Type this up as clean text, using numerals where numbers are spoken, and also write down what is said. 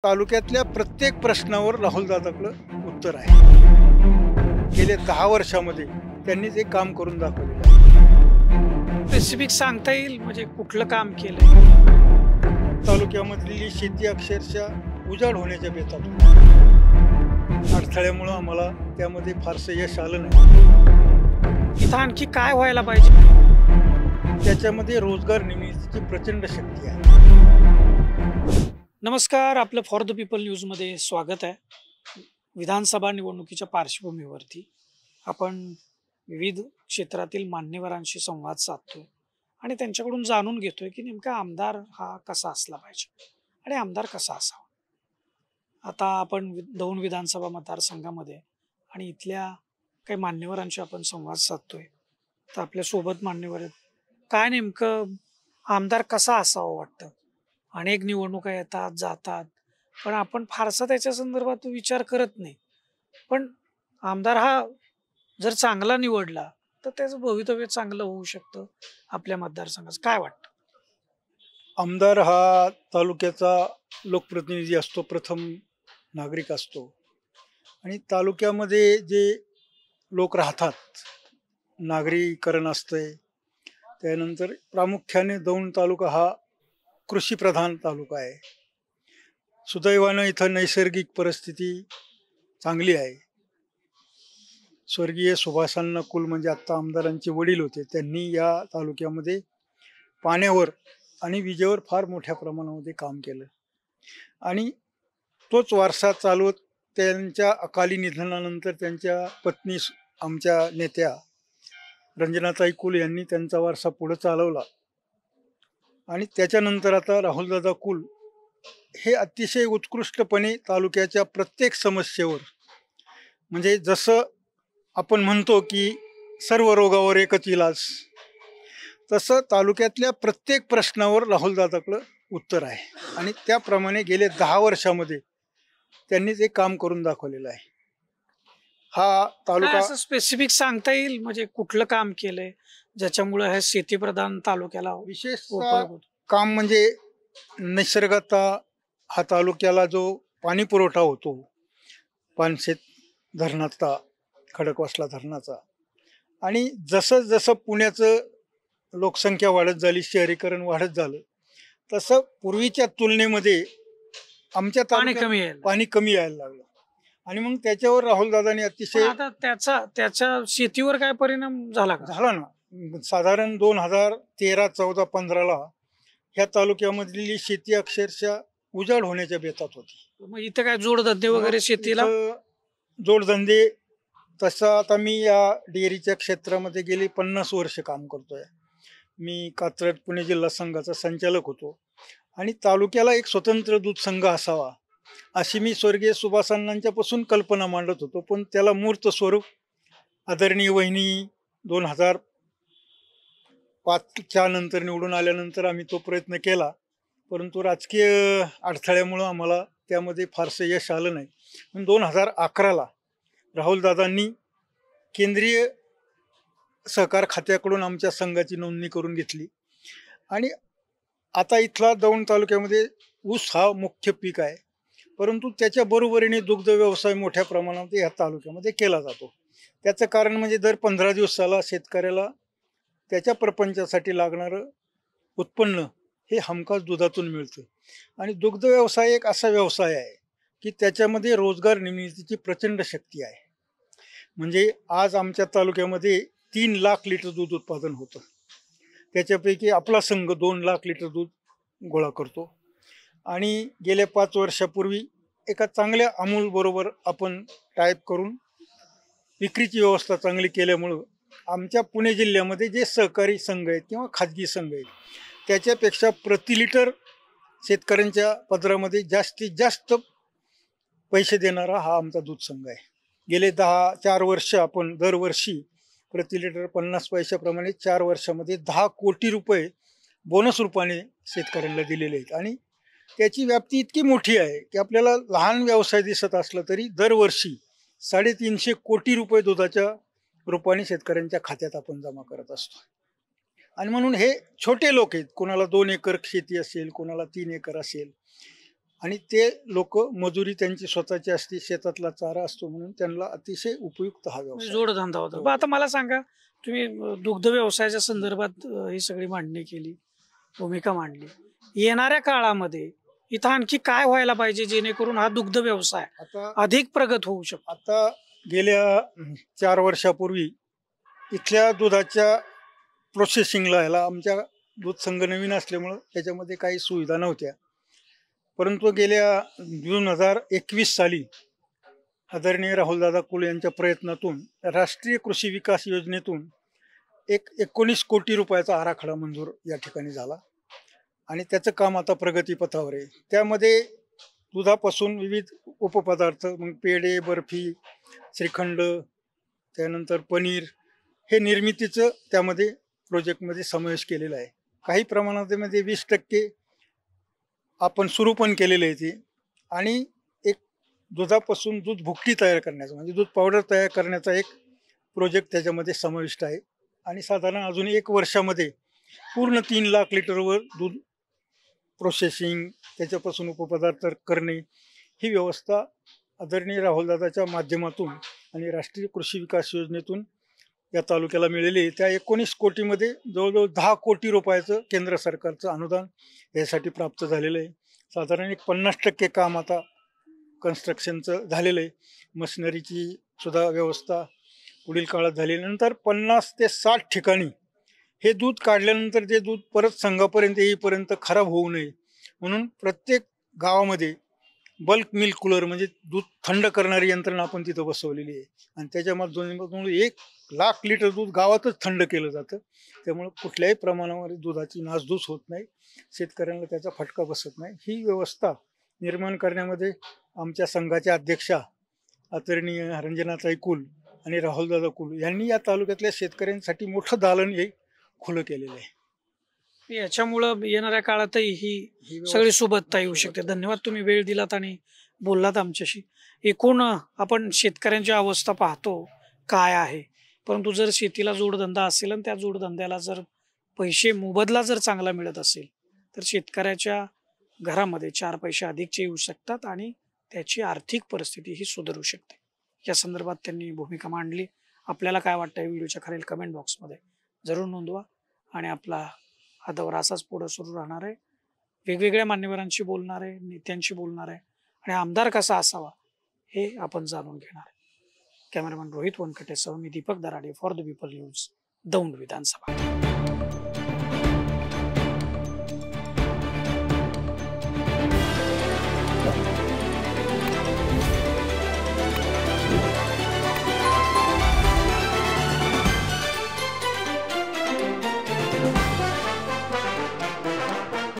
तालुक्यातल्या प्रत्येक प्रश्नावर राहुलदादाकडं उत्तर आहे. गेले 10 वर्षामध्ये त्यांनी ते काम करून दाखवलेलं आहे. स्पेसिफिक सांगता येईल म्हणजे कुठलं काम केलंय? तालुक्यामधली शेती अक्षरशः उजाड होण्याच्या बेतात होती. अडथळ्यामुळं आम्हाला त्यामध्ये फारसं यश आलं नाही. इथं आणखी काय व्हायला पाहिजे? त्याच्यामध्ये रोजगार निर्मितीची प्रचंड शक्ती आहे. नमस्कार, आपलं फॉर द पीपल न्यूजमध्ये स्वागत आहे. विधानसभा निवडणुकीच्या पार्श्वभूमीवरती आपण विविध क्षेत्रातील मान्यवरांशी संवाद साधतोय आणि त्यांच्याकडून जाणून घेतोय की नेमका आमदार हा कसा असला पाहिजे आणि आमदार कसा असावा. आता आपण दौंड विधानसभा मतदारसंघामध्ये आणि इथल्या काही मान्यवरांशी आपण संवाद साधतोय. तर आपल्यासोबत मान्यवर आहेत. काय नेमकं आमदार कसा असावा वाटतं? अनेक निवडणुका येतात जातात, पण आपण फारसा त्याच्या संदर्भात विचार करत नाही. पण आमदार हा जर चांगला निवडला तर त्याचं भवितव्य चांगलं होऊ शकतं आपल्या मतदारसंघाचं. काय वाटतं? आमदार हा तालुक्याचा लोकप्रतिनिधी असतो, प्रथम नागरिक असतो. आणि तालुक्यामध्ये जे लोक राहतात, नागरीकरण असतंय. त्यानंतर प्रामुख्याने दौंड तालुका हा कृषीप्रधान तालुका आहे. सुदैवानं इथं नैसर्गिक परिस्थिती चांगली आहे. स्वर्गीय सुभाषांना कुल म्हणजे आत्ता आमदारांचे वडील होते, त्यांनी या तालुक्यामध्ये पाण्यावर आणि विजेवर फार मोठ्या प्रमाणामध्ये काम केलं आणि तोच वारसा चालवत त्यांच्या अकाली निधनानंतर त्यांच्या पत्नी आमच्या नेत्या रंजनाताई कुल यांनी त्यांचा वारसा पुढे चालवला. आणि त्याच्यानंतर आता राहुलदादा कुल हे अतिशय उत्कृष्टपणे तालुक्याच्या प्रत्येक समस्येवर, म्हणजे जसं आपण म्हणतो की सर्व रोगावर एकच इलाज, तसं तालुक्यातल्या प्रत्येक प्रश्नावर राहुलदादाकडं उत्तर आहे. आणि त्याप्रमाणे गेले 10 वर्षामध्ये त्यांनी ते काम करून दाखवलेलं आहे. हा तालुका असं स्पेसिफिक सांगता येईल म्हणजे कुठलं काम केलंय ज्याच्यामुळे ह्या शेतीप्रधान तालुक्याला विशेष उपयोग होतो? काम म्हणजे निसर्गात हा तालुक्याला जो पाणी पुरवठा होतो, पानशेत धरणाचा, खडकवासला धरणाचा, आणि जसं जसं पुण्याचं लोकसंख्या वाढत झाली, शहरीकरण वाढत झालं, तसं पूर्वीच्या तुलनेमध्ये आमच्या पाणी कमी यायला लागलं. आणि मग त्याच्यावर राहुलदादांनी अतिशय आता त्याच्या शेतीवर काय परिणाम झाला ना. साधारण 2013, 14, 15ला ह्या तालुक्यामधली शेती अक्षरशः उजाड होण्याच्या बेतात होती. मग इथे काय जोडधंदे वगैरे शेतीला? जोडधंदे तसं आता मी या डेअरीच्या क्षेत्रामध्ये गेली 50 वर्ष काम करतोय. मी कात्रज पुणे जिल्हा संघाचा संचालक होतो आणि तालुक्याला एक स्वतंत्र दूध संघ असावा अशी मी स्वर्गीय सुभाषांनांच्यापासून कल्पना मांडत होतो. पण त्याला मूर्त स्वरूप आदरणीय वहिनी 2005च्या नंतर निवडून आल्यानंतर आम्ही तो प्रयत्न केला, परंतु राजकीय अडथळ्यामुळं आम्हाला त्यामध्ये फारसं यश आलं नाही. पण 2011ला राहुलदादांनी केंद्रीय सहकार खात्याकडून आमच्या संघाची नोंदणी करून घेतली. आणि आता इथला दौंड तालुक्यामध्ये ऊस हा मुख्य पीक आहे, परंतु त्याच्या बरोबरीने दुग्ध व्यवसाय मोठ्या प्रमाणात ह्या तालुक्यामध्ये केला जातो. त्याचं कारण म्हणजे दर 15 दिवसाला शेतकऱ्याला त्याच्या प्रपंचासाठी लागणारं उत्पन्न हे हमखास दुधातून मिळतं. आणि दुग्ध व्यवसाय एक असा व्यवसाय आहे की त्याच्यामध्ये रोजगार निर्मितीची प्रचंड शक्ती आहे. म्हणजे आज आमच्या तालुक्यामध्ये 3 लाख लिटर दूध उत्पादन होतं. त्याच्यापैकी आपला संघ 2 लाख लिटर दूध गोळा करतो. आणि गेल्या 5 वर्षापूर्वी एका चांगल्या अमूलबरोबर आपण टाईप करून विक्रीची व्यवस्था चांगली केल्यामुळं आमच्या पुणे जिल्ह्यामध्ये जे सहकारी संघ आहेत किंवा खाजगी संघ आहेत त्याच्यापेक्षा प्रति लिटर शेतकऱ्यांच्या पदरामध्ये जास्तीत जास्त पैसे देणारा हा आमचा दूध संघ आहे. गेले 4 वर्ष आपण दरवर्षी प्रति लिटर 50 पैशाप्रमाणे 4 वर्षामध्ये 10 कोटी रुपये बोनस रूपाने शेतकऱ्यांना दिलेले आहेत. आणि त्याची व्याप्ती इतकी मोठी आहे की आपल्याला लहान व्यवसाय दिसत असला तरी दरवर्षी 350 कोटी रुपये दुधाच्या रूपाने शेतकऱ्यांच्या खात्यात आपण जमा करत असतो. आणि म्हणून हे छोटे लोक आहेत, कोणाला 2 एकर शेती असेल, कोणाला 3 एकर असेल, आणि ते लोक मजुरी त्यांची स्वतःची असते, शेतातला चारा असतो म्हणून त्यांना अतिशय उपयुक्त हा व्यवसाय. जोडधंदा होता. पण आता मला सांगा, तुम्ही दुग्ध व्यवसायाच्या संदर्भात ही सगळी मांडणी केली, भूमिका मांडली. येणाऱ्या काळामध्ये इथं आणखी काय व्हायला पाहिजे जेणेकरून हा दुग्ध व्यवसाय आता अधिक प्रगत होऊ शकतो? आता गेल्या 4 वर्षापूर्वी इथल्या दुधाच्या प्रोसेसिंगला ह्याला आमच्या दूध संघ नवीन असल्यामुळं त्याच्यामध्ये काही सुविधा नव्हत्या. परंतु गेल्या 2021 साली आदरणीय राहुलदादा कुल यांच्या प्रयत्नातून राष्ट्रीय कृषी विकास योजनेतून एक 19 कोटी रुपयाचा आराखडा मंजूर या ठिकाणी झाला आणि त्याचं काम आता प्रगतीपथावर आहे. त्यामध्ये दुधापासून विविध उपपदार्थ, मग पेढे, बर्फी, श्रीखंड, त्यानंतर पनीर हे निर्मितीचं त्यामध्ये प्रोजेक्टमध्ये समावेश केलेला आहे. काही प्रमाणामध्ये 20% आपण सुरू पण केलेले आहे ते. आणि एक दुधापासून दूध भुकटी तयार करण्याचा म्हणजे दूध पावडर तयार करण्याचा एक प्रोजेक्ट त्याच्यामध्ये समाविष्ट आहे. आणि साधारण अजून 1 वर्षामध्ये पूर्ण 3 लाख लिटरवर दूध प्रोसेसिंग, त्याच्यापासून उपपदार्थ करणे ही व्यवस्था आदरणीय राहुलदादाच्या माध्यमातून आणि राष्ट्रीय कृषी विकास योजनेतून या तालुक्याला मिळाले आहे. त्या 19 कोटीमध्ये जवळजवळ 10 कोटी रुपयाचं केंद्र सरकारचं अनुदान यासाठी प्राप्त झालेलं आहे. साधारण एक 50% काम आता कन्स्ट्रक्शनचं झालेलं आहे. मशिनरीची सुद्धा व्यवस्था पुढील काळात झाली. नंतर 50 ते 60 ठिकाणी हे दूध काढल्यानंतर ते दूध परत संघापर्यंत येईपर्यंत खराब होऊ नये म्हणून प्रत्येक गावामध्ये बल्क मिल्क कूलर म्हणजे दूध थंड करणारी यंत्रणा आपण तिथं बसवलेली आहे. आणि त्याच्यामधून 1 लाख लिटर दूध गावातच थंड केलं जातं. त्यामुळे कुठल्याही प्रमाणावर दुधाची नासधूस होत नाही, शेतकऱ्यांना त्याचा फटका बसत नाही. ही व्यवस्था निर्माण करण्यामध्ये आमच्या संघाच्या अध्यक्षा आदरणीय रंजनाताई कुल आणि राहुलदादा कुल यांनी या तालुक्यातल्या शेतकऱ्यांसाठी मोठं दालन हे खुलं केलेलं आहे. याच्यामुळं येणाऱ्या काळातही ही व्यवस्था सगळी सुबत्ता येऊ शकते. धन्यवाद, तुम्ही वेळ दिलात आणि बोललात आमच्याशी. एकूण आपण शेतकऱ्यांची अवस्था पाहतो काय आहे, परंतु जर शेतीला जोडधंदा असेल आणि त्या जोडधंद्याला जर पैसे मोबदला जर चांगला मिळत असेल तर शेतकऱ्याच्या घरामध्ये 4 पैसे अधिकचे येऊ शकतात आणि त्याची आर्थिक परिस्थिती ही सुधारू शकते. या संदर्भात त्यांनी भूमिका मांडली. आपल्याला काय वाटतं व्हिडिओच्या खालील कमेंट बॉक्समध्ये जरूर नोंदवा. आणि आपला हा दौरा असाच पुढे सुरू राहणार आहे. वेगवेगळ्या मान्यवरांशी बोलणार आहे, नेत्यांशी बोलणार आहे आणि आमदार कसा असावा हे आपण जाणून घेणार आहे. कॅमेरामॅन रोहित वनकटेसह मी Deepak Darade for the people news, Daund Vidhan Sabha.